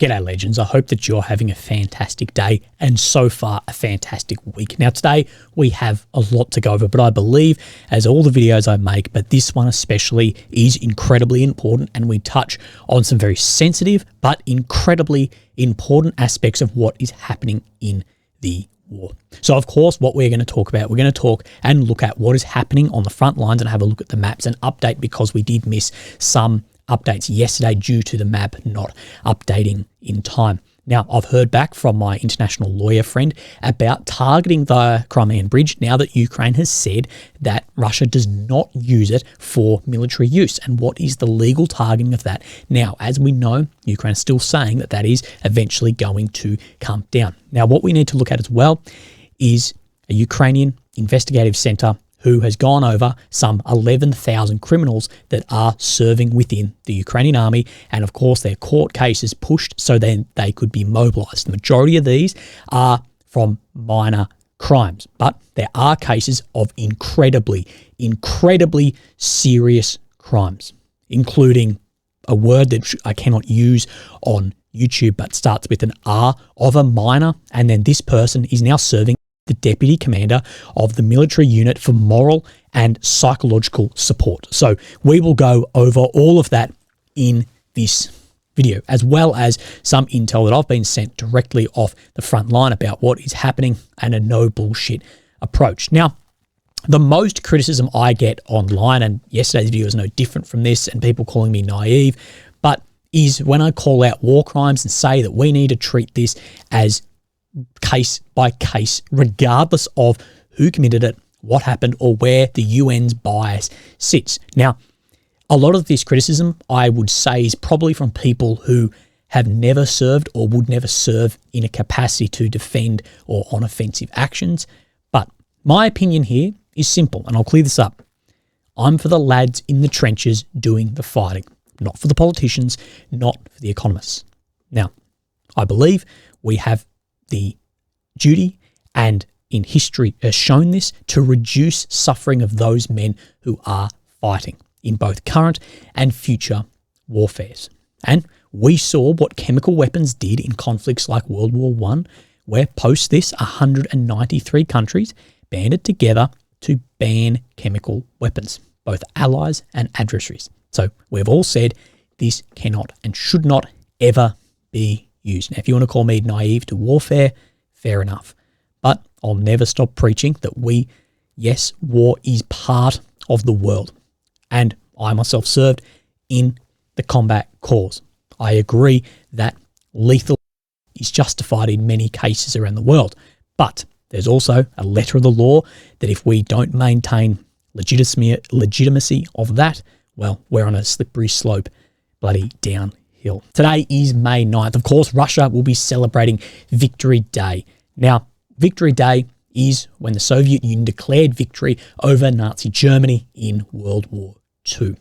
G'day legends, I hope that you're having a fantastic day and so far a fantastic week. Now today we have a lot to go over, but I believe as all the videos I make, but this one especially is incredibly important, and we touch on some very sensitive but incredibly important aspects of what is happening in the war. So of course what we're going to talk about, we're going to talk and look at what is happening on the front lines and have a look at the maps and update, because we did miss some updates yesterday due to the map not updating in time. Now, I've heard back from my international lawyer friend about targeting the Crimean Bridge now that Ukraine has said that Russia does not use it for military use. And what is the legal targeting of that? Now, as we know, Ukraine is still saying that that is eventually going to come down. Now, what we need to look at as well is a Ukrainian investigative center who has gone over some 11,000 criminals that are serving within the Ukrainian army, and of course their court cases pushed so then they could be mobilized. The majority of these are from minor crimes, but there are cases of incredibly serious crimes, including a word that I cannot use on YouTube but starts with an R, of a minor, and then this person is now serving the deputy commander of the military unit for moral and psychological support. So we will go over all of that in this video, as well as some intel that I've been sent directly off the front line about what is happening and a no bullshit approach. Now, the most criticism I get online, and yesterday's video is no different from this, and people calling me naive, but is when I call out war crimes and say that we need to treat this as case by case, regardless of who committed it, what happened, or where the UN's bias sits. Now, a lot of this criticism, I would say, is probably from people who have never served or would never serve in a capacity to defend or on offensive actions. But my opinion here is simple, and I'll clear this up. I'm for the lads in the trenches doing the fighting, not for the politicians, not for the economists. Now, I believe we have the duty, and in history has shown this, to reduce suffering of those men who are fighting in both current and future warfares. And we saw what chemical weapons did in conflicts like World War I, where post this 193 countries banded together to ban chemical weapons, both allies and adversaries. So we've all said this cannot and should not ever be used. Now, if you want to call me naive to warfare, fair enough. But I'll never stop preaching that yes, war is part of the world. And I myself served in the combat cause. I agree that lethal is justified in many cases around the world. But there's also a letter of the law that if we don't maintain legitimacy of that, well, we're on a slippery slope bloody down. Today is May 9th. Of course, Russia will be celebrating Victory Day. Now, Victory Day is when the Soviet Union declared victory over Nazi Germany in World War II.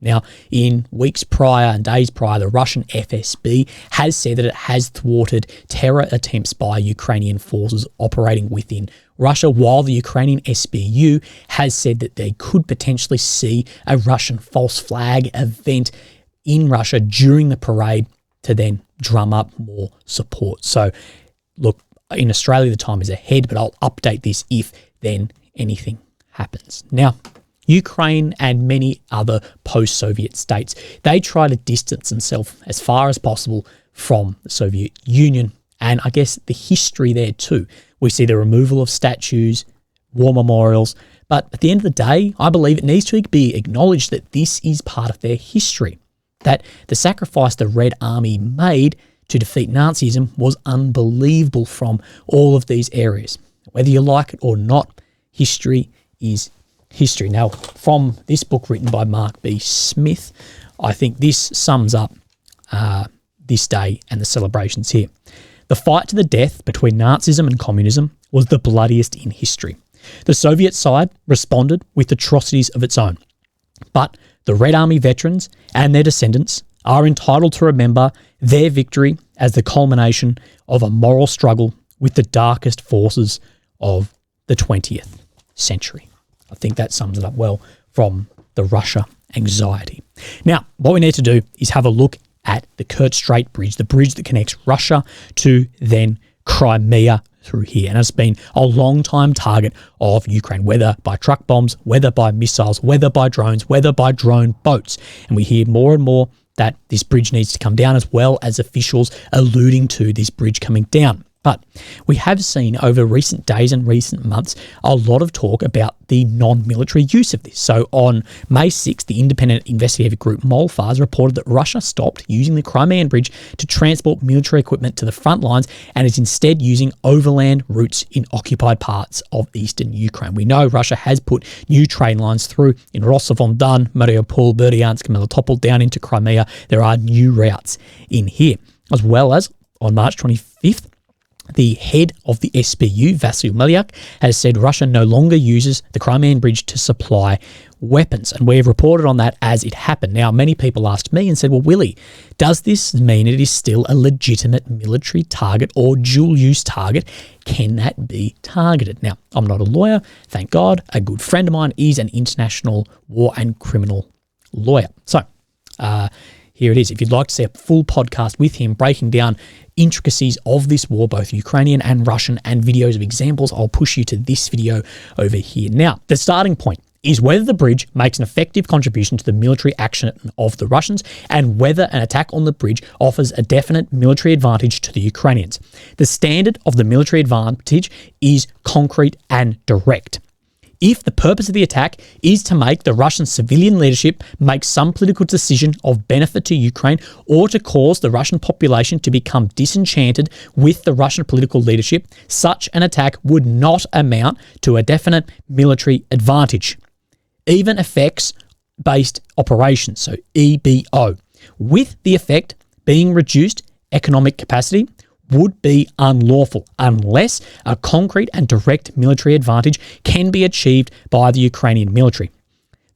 Now, in weeks prior and days prior, the Russian FSB has said that it has thwarted terror attempts by Ukrainian forces operating within Russia, while the Ukrainian SBU has said that they could potentially see a Russian false flag event in Russia during the parade to then drum up more support. So look, in Australia the time is ahead, but I'll update this if then anything happens. Now, Ukraine and many other post-Soviet states, they try to distance themselves as far as possible from the Soviet Union, and I guess the history there too. We see the removal of statues, war memorials, but at the end of the day, I believe it needs to be acknowledged that this is part of their history, that the sacrifice the Red Army made to defeat Nazism was unbelievable from all of these areas. Whether you like it or not, history is history. Now, from this book written by Mark B. Smith, I think this sums up this day and the celebrations here. The fight to the death between Nazism and communism was the bloodiest in history. The Soviet side responded with atrocities of its own, but the Red Army veterans and their descendants are entitled to remember their victory as the culmination of a moral struggle with the darkest forces of the 20th century. I think that sums it up well from the Russia anxiety. Now, what we need to do is have a look at the Kerch Strait Bridge, the bridge that connects Russia to then Crimea through here. And it's been a long time target of Ukraine, whether by truck bombs, whether by missiles, whether by drones, whether by drone boats. And we hear more and more that this bridge needs to come down, as well as officials alluding to this bridge coming down. But we have seen over recent days and recent months a lot of talk about the non-military use of this. So on May 6th, the independent investigative group Molfars reported that Russia stopped using the Crimean Bridge to transport military equipment to the front lines and is instead using overland routes in occupied parts of eastern Ukraine. We know Russia has put new train lines through in Rostov-on-Don, Mariupol, Berdyansk, Melitopol down into Crimea. There are new routes in here, as well as on March 25th, the head of the SBU, Vasyl Melyak, has said Russia no longer uses the Crimean Bridge to supply weapons. And we've reported on that as it happened. Now, many people asked me and said, well, Willie, does this mean it is still a legitimate military target or dual-use target? Can that be targeted? Now, I'm not a lawyer, thank God. A good friend of mine is an international war and criminal lawyer. So, here it is. If you'd like to see a full podcast with him breaking down intricacies of this war, both Ukrainian and Russian, and videos of examples, I'll push you to this video over here. Now, the starting point is whether the bridge makes an effective contribution to the military action of the Russians and whether an attack on the bridge offers a definite military advantage to the Ukrainians. The standard of the military advantage is concrete and direct. If the purpose of the attack is to make the Russian civilian leadership make some political decision of benefit to Ukraine or to cause the Russian population to become disenchanted with the Russian political leadership, such an attack would not amount to a definite military advantage. Even effects-based operations, so EBO, with the effect being reduced economic capacity, would be unlawful unless a concrete and direct military advantage can be achieved by the Ukrainian military.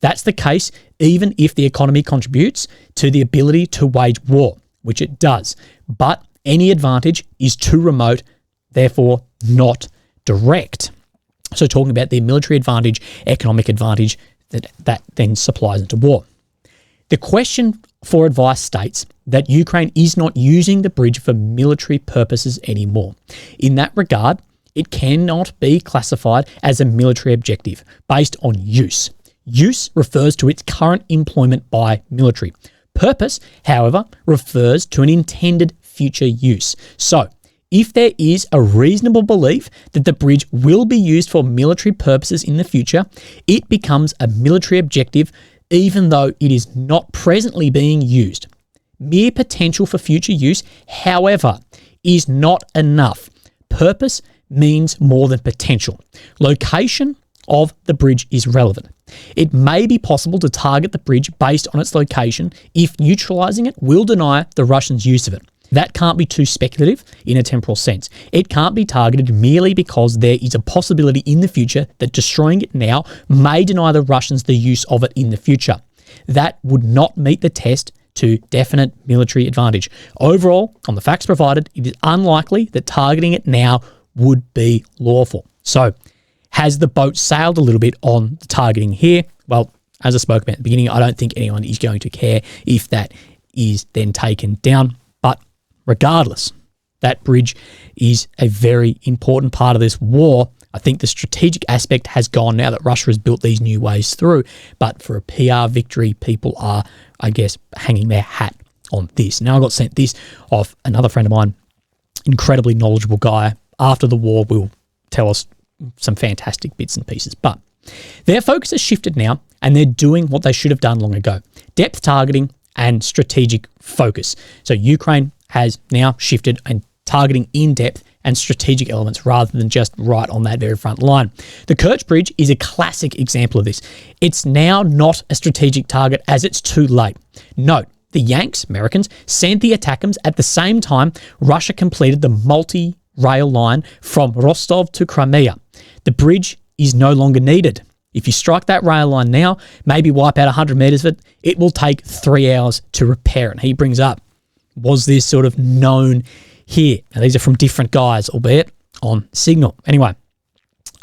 That's the case even if the economy contributes to the ability to wage war, which it does. But any advantage is too remote, therefore not direct. So talking about the military advantage, economic advantage that then supplies into war. The question for advice states that Ukraine is not using the bridge for military purposes anymore. In that regard, it cannot be classified as a military objective based on use. Use refers to its current employment by military. Purpose, however, refers to an intended future use. So, if there is a reasonable belief that the bridge will be used for military purposes in the future, it becomes a military objective even though it is not presently being used. Mere potential for future use, however, is not enough. Purpose means more than potential. Location of the bridge is relevant. It may be possible to target the bridge based on its location if neutralizing it will deny the Russians use of it. That can't be too speculative in a temporal sense. It can't be targeted merely because there is a possibility in the future that destroying it now may deny the Russians the use of it in the future. That would not meet the test to definite military advantage. Overall, on the facts provided, it is unlikely that targeting it now would be lawful. So, has the boat sailed a little bit on the targeting here? Well, as I spoke about at the beginning, I don't think anyone is going to care if that is then taken down. But regardless, that bridge is a very important part of this war. I think the strategic aspect has gone now that Russia has built these new ways through. But for a PR victory, people are, I guess, hanging their hat on this. Now I got sent this off another friend of mine, incredibly knowledgeable guy. After the war, will tell us some fantastic bits and pieces. But their focus has shifted now, and they're doing what they should have done long ago. Depth targeting and strategic focus. So Ukraine has now shifted and targeting in depth and strategic elements rather than just right on that very front line. The Kerch Bridge is a classic example of this. It's now not a strategic target as it's too late. Note, the Yanks, Americans, sent the ATACMS at the same time Russia completed the multi-rail line from Rostov to Crimea. The bridge is no longer needed. If you strike that rail line now, maybe wipe out 100 meters of it, it will take 3 hours to repair it. And he brings up, was this sort of known here? Now, these are from different guys, albeit on Signal. Anyway,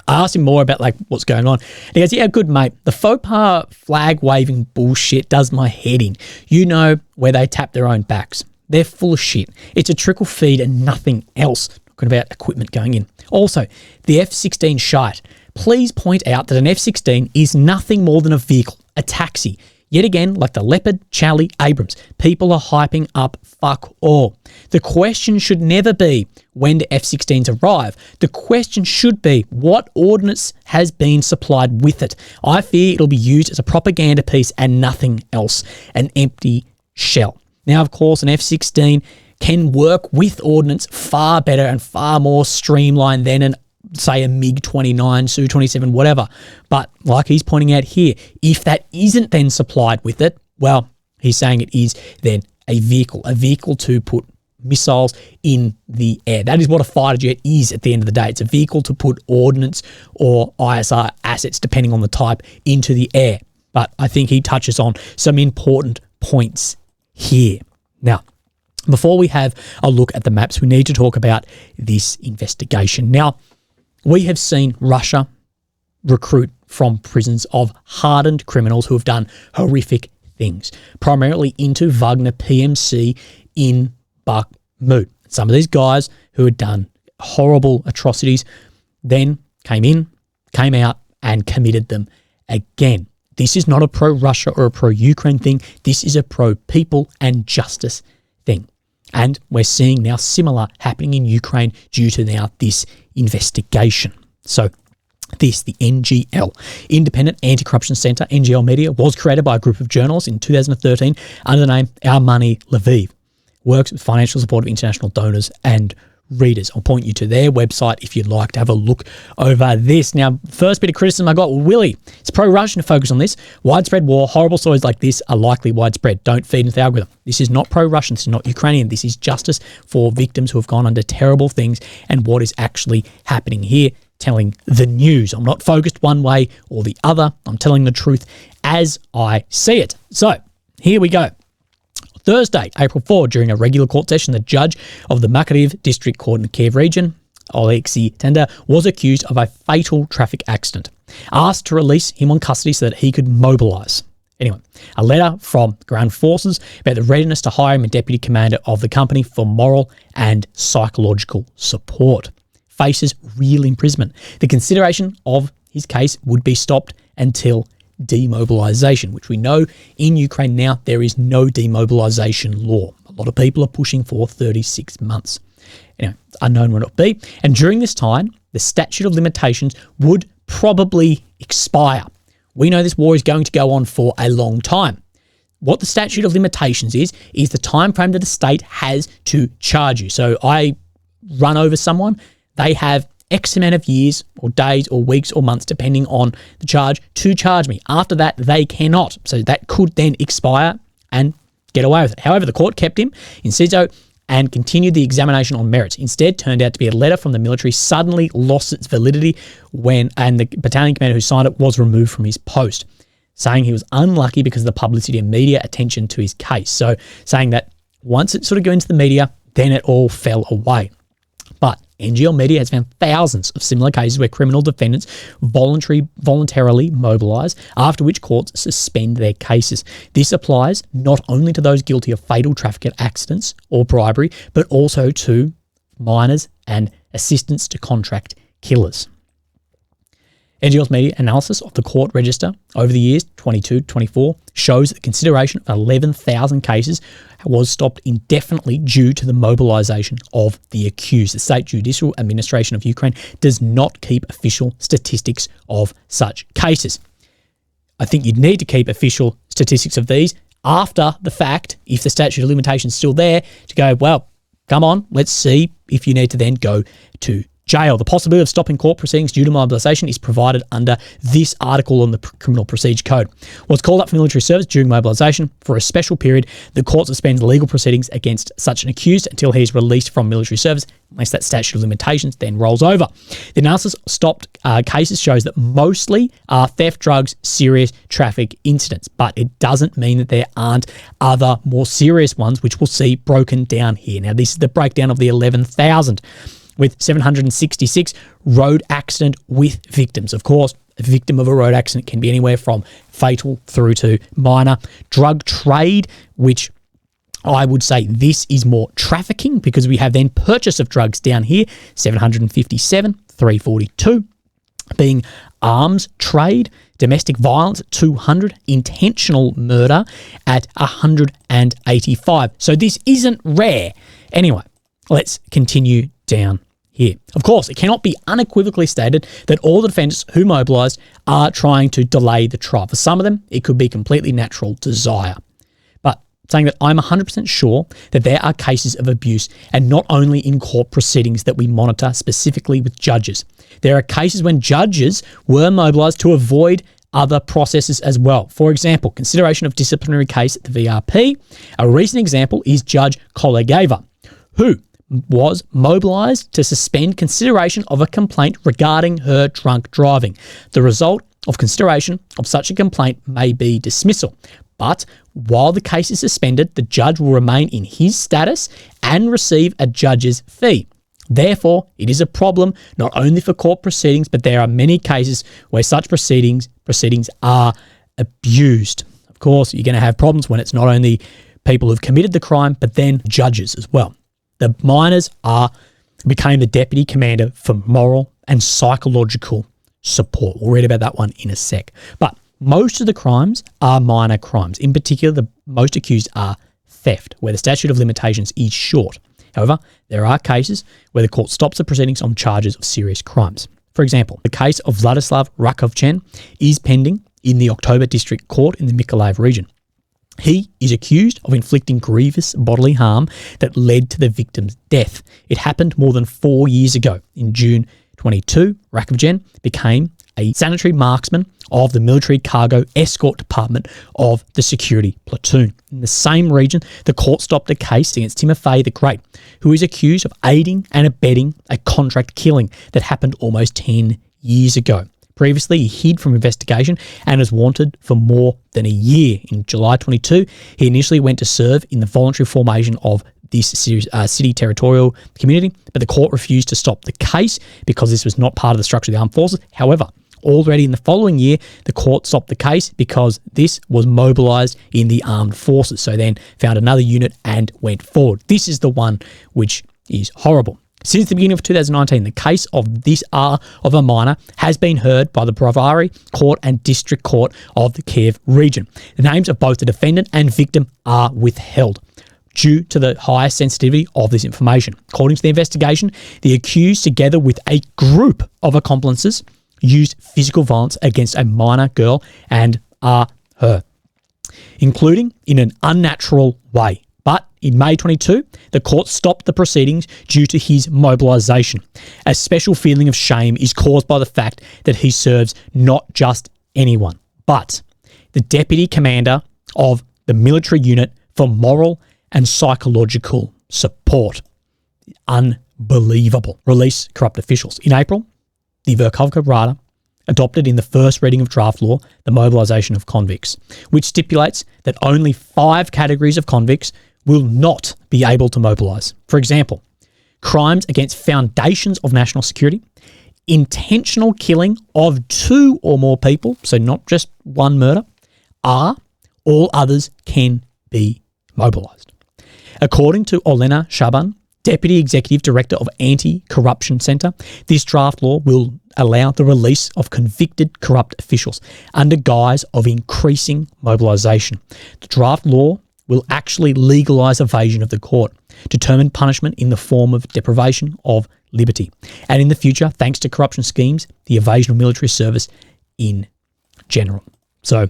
I asked him more about like what's going on. And he goes, yeah, good, mate. The faux pas flag waving bullshit does my head in. You know where they tap their own backs. They're full of shit. It's a trickle feed and nothing else. Talking about equipment going in. Also, the F-16 shite. Please point out that an F-16 is nothing more than a vehicle, a taxi. Yet again, like the Leopard, Charlie, Abrams, people are hyping up fuck all. The question should never be when do F-16s arrive. The question should be what ordnance has been supplied with it. I fear it'll be used as a propaganda piece and nothing else, an empty shell. Now, of course, an F-16 can work with ordnance far better and far more streamlined than say a MiG-29, Su-27, whatever. But like he's pointing out here, if that isn't then supplied with it, well, he's saying it is then a vehicle to put missiles in the air. That is what a fighter jet is at the end of the day. It's a vehicle to put ordnance or ISR assets, depending on the type, into the air. But I think he touches on some important points here. Now, before we have a look at the maps, we need to talk about this investigation. Now, we have seen Russia recruit from prisons of hardened criminals who have done horrific things, primarily into Wagner PMC in Bakhmut. Some of these guys who had done horrible atrocities then came out and committed them again. This is not a pro-Russia or a pro-Ukraine thing. This is a pro-people and justice thing. And we're seeing now similar happening in Ukraine due to now this investigation. So the NGL, Independent Anti-Corruption Centre, NGL Media, was created by a group of journalists in 2013 under the name Our Money Lviv. Works with financial support of international donors and readers. I'll point you to their website if you'd like to have a look over this. Now, first bit of criticism I got, Willie, it's pro-Russian to focus on this. Widespread war, horrible stories like this are likely widespread. Don't feed into the algorithm. This is not pro-Russian. This is not Ukrainian. This is justice for victims who have gone under terrible things and what is actually happening here, telling the news. I'm not focused one way or the other. I'm telling the truth as I see it. So, here we go. Thursday, April 4, during a regular court session, the judge of the Makariv District Court in the Kiev region, Oleksiy Tender, was accused of a fatal traffic accident, asked to release him on custody so that he could mobilise. Anyway, a letter from ground forces about the readiness to hire him a deputy commander of the company for moral and psychological support. Faces real imprisonment. The consideration of his case would be stopped until demobilization, which we know in Ukraine now there is no demobilization law. A lot of people are pushing for 36 months. Anyway, unknown when it'll be. And during this time, the statute of limitations would probably expire. We know this war is going to go on for a long time. What the statute of limitations is the time frame that the state has to charge you. So I run over someone, they have X amount of years or days or weeks or months, depending on the charge, to charge me. After that, they cannot. So that could then expire and get away with it. However, the court kept him in CISO and continued the examination on merits. Instead, turned out to be a letter from the military suddenly lost its validity and the battalion commander who signed it was removed from his post, saying he was unlucky because of the publicity and media attention to his case. So saying that once it sort of got into the media, then it all fell away. But NGL Media has found thousands of similar cases where criminal defendants voluntarily mobilise, after which courts suspend their cases. This applies not only to those guilty of fatal traffic accidents or bribery, but also to minors and assistants to contract killers. NGL's media analysis of the court register over the years 22-24 shows that the consideration of 11,000 cases was stopped indefinitely due to the mobilisation of the accused. The State Judicial Administration of Ukraine does not keep official statistics of such cases. I think you'd need to keep official statistics of these after the fact, if the statute of limitations is still there, to go, well, come on, let's see if you need to then go to jail. The possibility of stopping court proceedings due to mobilisation is provided under this article on the Criminal Procedure Code. What's called up for military service during mobilisation for a special period, the court suspends legal proceedings against such an accused until he is released from military service, unless that statute of limitations then rolls over. The analysis of stopped cases shows that mostly are theft, drugs, serious traffic incidents, but it doesn't mean that there aren't other more serious ones, which we'll see broken down here. Now, this is the breakdown of the 11,000. with 766 road accident with victims. Of course, a victim of a road accident can be anywhere from fatal through to minor. Drug trade, which I would say this is more trafficking because we have then purchase of drugs down here, 757, 342. Being arms trade, domestic violence at 200, intentional murder at 185. So this isn't rare. Anyway, let's continue down here. Of course, it cannot be unequivocally stated that all the defendants who mobilised are trying to delay the trial. For some of them, it could be completely natural desire. But saying that I'm 100% sure that there are cases of abuse, and not only in court proceedings that we monitor specifically with judges. There are cases when judges were mobilised to avoid other processes as well. For example, consideration of disciplinary case at the VRP. A recent example is Judge Kolegeva, who was mobilised to suspend consideration of a complaint regarding her drunk driving. The result of consideration of such a complaint may be dismissal. But while the case is suspended, the judge will remain in his status and receive a judge's fee. Therefore, it is a problem not only for court proceedings, but there are many cases where such proceedings are abused. Of course, you're going to have problems when it's not only people who've committed the crime, but then judges as well. The minors became the deputy commander for moral and psychological support. We'll read about that one in a sec. But most of the crimes are minor crimes. In particular, the most accused are theft, where the statute of limitations is short. However, there are cases where the court stops the proceedings on charges of serious crimes. For example, the case of Vladislav Rakovchen is pending in the October District Court in the Mykolaiv region. He is accused of inflicting grievous bodily harm that led to the victim's death. It happened more than 4 years ago. In June 22, Rakovchen became a sanitary marksman of the military cargo escort department of the security platoon. In the same region, the court stopped a case against Timofey the Great, who is accused of aiding and abetting a contract killing that happened almost 10 years ago. Previously, he hid from investigation and was wanted for more than a year. In July 22, he initially went to serve in the voluntary formation of this city territorial community, but the court refused to stop the case because this was not part of the structure of the armed forces. However, already in the following year, the court stopped the case because this was mobilised in the armed forces. So then found another unit and went forward. This is the one which is horrible. Since the beginning of 2019, the case of this of a minor has been heard by the Brovary Court and District Court of the Kiev region. The names of both the defendant and victim are withheld due to the high sensitivity of this information. According to the investigation, the accused, together with a group of accomplices, used physical violence against a minor girl and her, including in an unnatural way. But in May 22, the court stopped the proceedings due to his mobilisation. A special feeling of shame is caused by the fact that he serves not just anyone, but the deputy commander of the military unit for moral and psychological support. Unbelievable. Release corrupt officials. In April, the Verkhovna Rada adopted in the first reading of draft law the mobilisation of convicts, which stipulates that only 5 categories of convicts will not be able to mobilise. For example, crimes against foundations of national security, intentional killing of 2 or more people, so not just one murder, all others can be mobilised. According to Olena Shaban, Deputy Executive Director of Anti-Corruption Centre, this draft law will allow the release of convicted corrupt officials under guise of increasing mobilisation. The draft law will actually legalise evasion of the court, determine punishment in the form of deprivation of liberty, and in the future, thanks to corruption schemes, the evasion of military service in general. So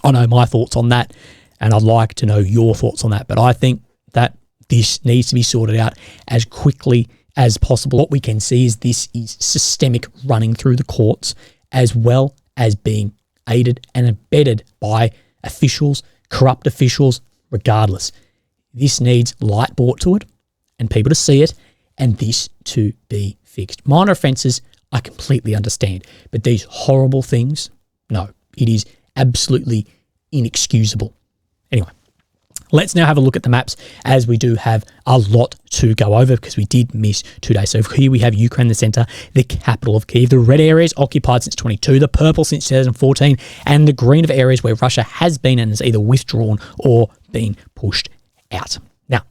I know my thoughts on that, and I'd like to know your thoughts on that, but I think that this needs to be sorted out as quickly as possible. What we can see is this is systemic running through the courts, as well as being aided and abetted by officials, corrupt officials, regardless. This needs light brought to it and people to see it, and this to be fixed. Minor offences, I completely understand, but these horrible things, no, it is absolutely inexcusable. Anyway, Let's now have a look at the maps, as we do have a lot to go over because we did miss 2 days. So here we have Ukraine in the center, the capital of Kyiv. The red areas occupied since 22, the purple since 2014, and the green of areas where Russia has been and has either withdrawn or been pushed out. Now,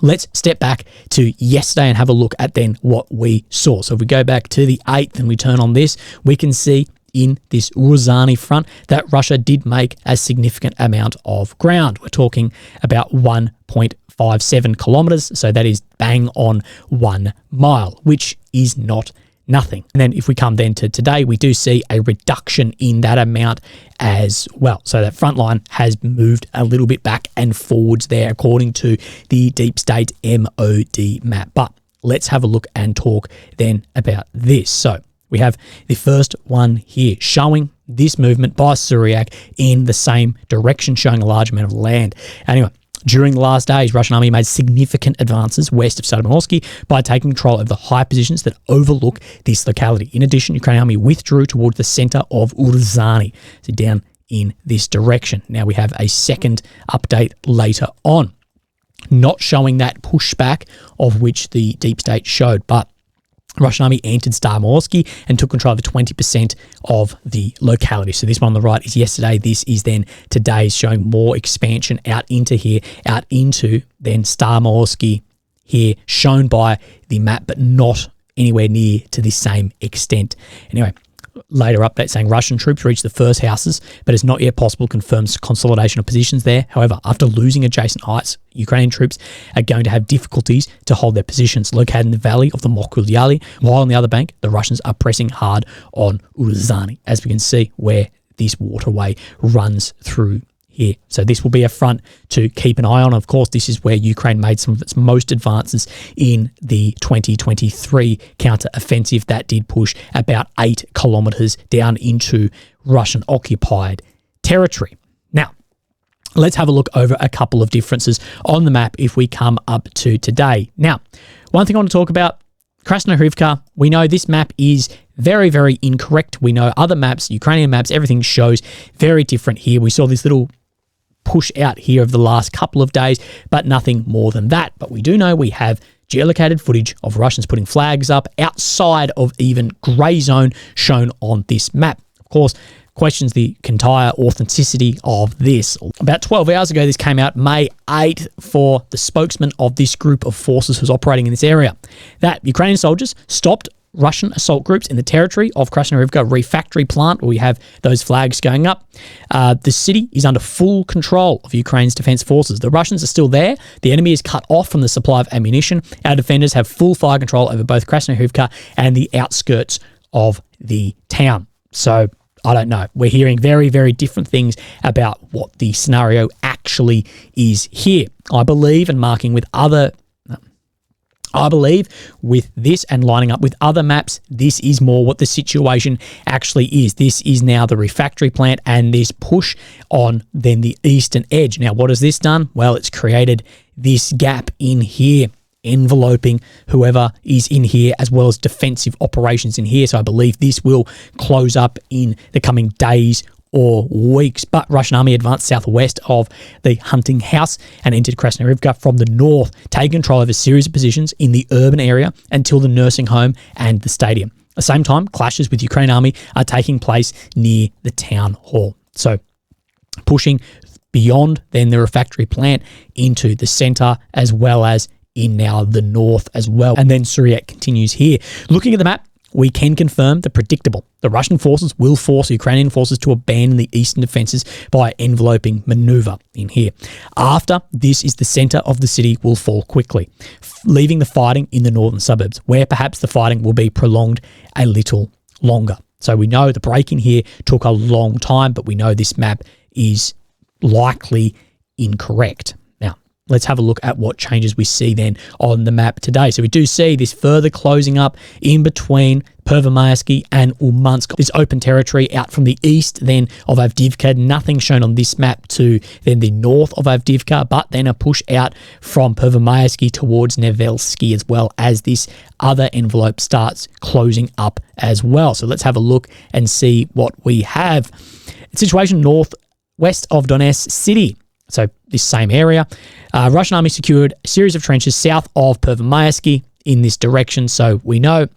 let's step back to yesterday and have a look at then what we saw. So if we go back to the 8th and we turn on this, we can see in this Uruzani front that Russia did make a significant amount of ground. We're talking about 1.57 kilometers, so that is bang on 1 mile, which is not nothing. And then if we come then to today, we do see a reduction in that amount as well. So that front line has moved a little bit back and forwards there according to the Deep State MOD map. But let's have a look and talk then about this. So we have the first one here showing this movement by Syriac in the same direction, showing a large amount of land. Anyway, during the last days, Russian army made significant advances west of Staromorsky by taking control of the high positions that overlook this locality. In addition, Ukrainian army withdrew towards the center of Uruzani, so down in this direction. Now we have a second update later on, not showing that pushback of which the Deep State showed, but Russian army entered Staromorsky and took control of 20% of the locality. So this one on the right is yesterday. This is then today's, showing more expansion out into here, out into then Staromorsky here, shown by the map, but not anywhere near to the same extent. Anyway, later update saying Russian troops reached the first houses, but it's not yet possible to confirm consolidation of positions there. However, after losing adjacent heights, Ukrainian troops are going to have difficulties to hold their positions located in the valley of the Mokulyali, while on the other bank, the Russians are pressing hard on Uruzani, as we can see where this waterway runs through here. So this will be a front to keep an eye on. Of course, this is where Ukraine made some of its most advances in the 2023 counter-offensive that did push about 8 kilometers down into Russian-occupied territory. Now, let's have a look over a couple of differences on the map if we come up to today. Now, one thing I want to talk about, Krasnohorivka, we know this map is very, very incorrect. We know other maps, Ukrainian maps, everything shows very different here. We saw this little push out here of the last couple of days, but nothing more than that. But we do know we have geolocated footage of Russians putting flags up outside of even grey zone shown on this map. Of course, questions the entire authenticity of this. About 12 hours ago, this came out May 8th for the spokesman of this group of forces who's operating in this area, that Ukrainian soldiers stopped Russian assault groups in the territory of Krasnohorivka refactory plant, where we have those flags going up. The city is under full control of Ukraine's defense forces. The Russians are still there. The enemy is cut off from the supply of ammunition. Our defenders have full fire control over both Krasnohorivka and the outskirts of the town. So I don't know. We're hearing very, very different things about what the scenario actually is here. I believe, and marking with other I believe with this and lining up with other maps, this is more what the situation actually is. This is now the refactory plant and this push on then the eastern edge. Now, what has this done? Well, it's created this gap in here, enveloping whoever is in here, as well as defensive operations in here. So I believe this will close up in the coming days or weeks. But Russian army advanced southwest of the hunting house and entered Krasnohorivka from the north, taking control of a series of positions in the urban area until the nursing home and the stadium. At the same time, clashes with Ukraine army are taking place near the town hall. So pushing beyond then the refactory plant into the center, as well as in now the north as well. And then Syriac continues here. Looking at the map, we can confirm the predictable. The Russian forces will force Ukrainian forces to abandon the eastern defenses by enveloping maneuver in here. After this is the center of the city will fall quickly, leaving the fighting in the northern suburbs, where perhaps the fighting will be prolonged a little longer. So we know the break in here took a long time, but we know this map is likely incorrect. Let's have a look at what changes we see then on the map today. So we do see this further closing up in between Pervomayski and Ulmansk. This open territory out from the east then of Avdiivka. Nothing shown on this map to then the north of Avdiivka, but then a push out from Pervomayski towards Nevelsky, as well as this other envelope starts closing up as well. So let's have a look and see what we have. Situation northwest of Donetsk city. So this same area. Russian army secured a series of trenches south of Pervomayski in this direction. So we know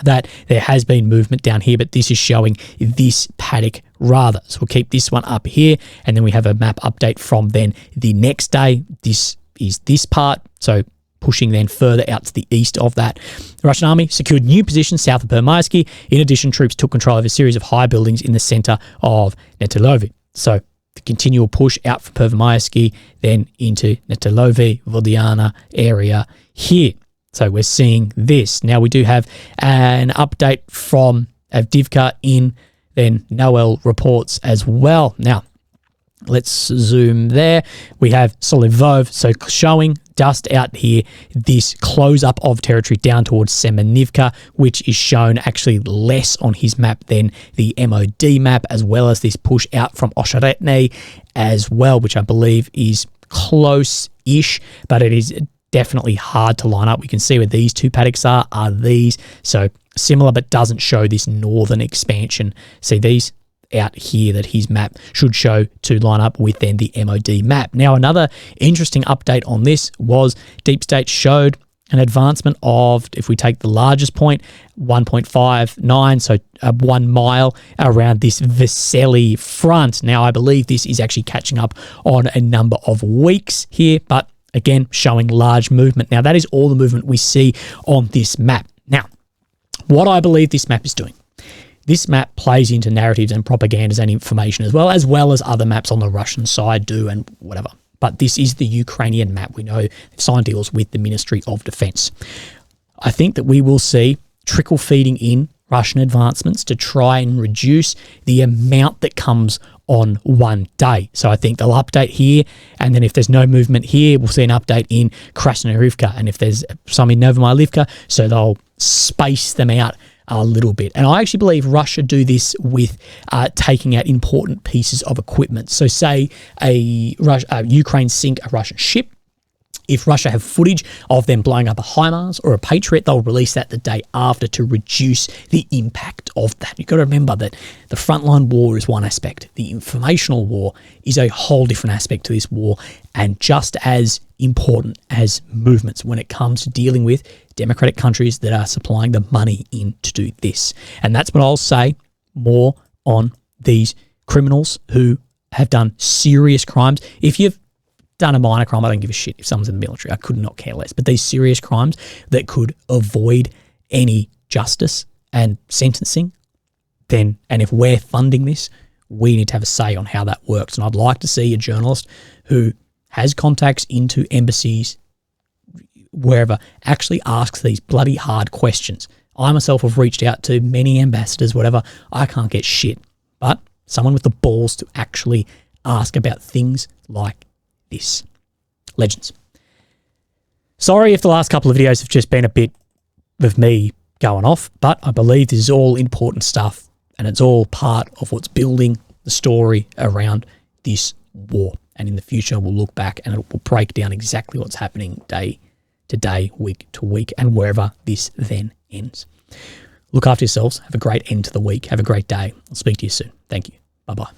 that there has been movement down here, but this is showing this paddock rather. So we'll keep this one up here, and then we have a map update from then the next day. This is this part, so pushing then further out to the east of that. The Russian army secured new positions south of Pervomayski. In addition, troops took control of a series of high buildings in the center of Netilovy. So the continual push out from Pervomayski, then into Netilovy, Vodiana area here. So we're seeing this. Now we do have an update from Avdiivka in then Noel reports as well. Now, let's zoom there. We have Solivov, so showing just out here this close-up of territory down towards Semenivka, which is shown actually less on his map than the MOD map, as well as this push out from Osheretny as well, which I believe is close-ish, but it is definitely hard to line up. We can see where these two paddocks are these. So similar, but doesn't show this northern expansion. See these out here that his map should show to line up with then the MOD map. Now, another interesting update on this was Deep State showed an advancement of, if we take the largest point, 1.59, so 1 mile around this Vesely front. Now, I believe this is actually catching up on a number of weeks here, but again, showing large movement. Now, that is all the movement we see on this map. Now, what I believe this map is doing, this map plays into narratives and propagandas and information as well as other maps on the Russian side do and whatever. But this is the Ukrainian map. We know they've signed deals with the Ministry of Defense. I think that we will see trickle feeding in Russian advancements to try and reduce the amount that comes on one day. So I think they'll update here, and then if there's no movement here, we'll see an update in Krasnoyarivka, and if there's some in Novomaylivka, so they'll space them out a little bit. And I actually believe Russia do this with taking out important pieces of equipment. So say Ukraine sink a Russian ship. If Russia have footage of them blowing up a HIMARS or a Patriot, they'll release that the day after to reduce the impact of that. You've got to remember that the frontline war is one aspect. The informational war is a whole different aspect to this war, and just as important as movements when it comes to dealing with democratic countries that are supplying the money in to do this. And that's what I'll say more on these criminals who have done serious crimes. If you've done a minor crime, I don't give a shit if someone's in the military. I could not care less. But these serious crimes that could avoid any justice and sentencing, then, and if we're funding this, we need to have a say on how that works. And I'd like to see a journalist who has contacts into embassies, wherever, actually asks these bloody hard questions. I myself have reached out to many ambassadors, whatever. I can't get shit. But someone with the balls to actually ask about things like this. Legends. Sorry if the last couple of videos have just been a bit of me going off, but I believe this is all important stuff, and it's all part of what's building the story around this war. And in the future, we'll look back and it will break down exactly what's happening day to day, week to week, and wherever this then ends. Look after yourselves. Have a great end to the week. Have a great day. I'll speak to you soon. Thank you. Bye-bye.